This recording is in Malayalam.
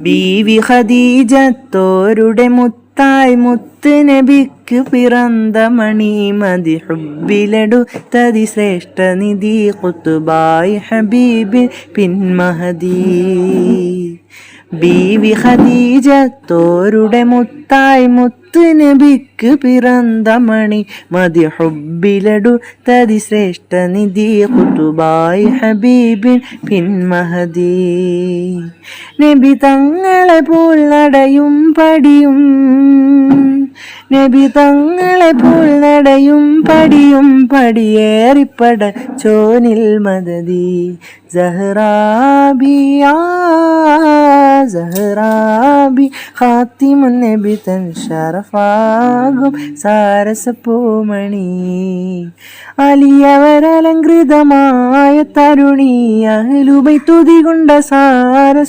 ബീവി ഖദീജത്തോരുടെ മുത്തായി മുത്ത് നബിക്ക് പിറந்த മണി മതി ഹുബിലെടുത്തതി ശ്രേഷ്ഠ നിധി ഖുതുബായി ഹബീബിൻ പിൻമഹദി. ബീവി ഖദീജത്തോരുടെ മുത്തായി മുത്ത് നബിക്ക് പിറந்த മണി മതി ഹുബിലെടുത്തതി ശ്രേഷ്ഠ നിധി ഖുതുബായി ഹബീബിൻ പിൻമഹദി. നബി തങ്ങളെ പോൽ നടയും പടിയും നബി തങ്ങളെ പോൽ നടയും പടിയും പടിയേറിപ്പട ചോനിൽ മദദി. സഹറാബിയാ സഹറാബി ഖാത്തിമുൻ നബി തൻ ഷറഫാകും സാരസപ്പൂമണി. അലിയവരലങ്കൃതമായ തരുണി അഹ്ലുബൈത്ത് തുതികൊണ്ട സാര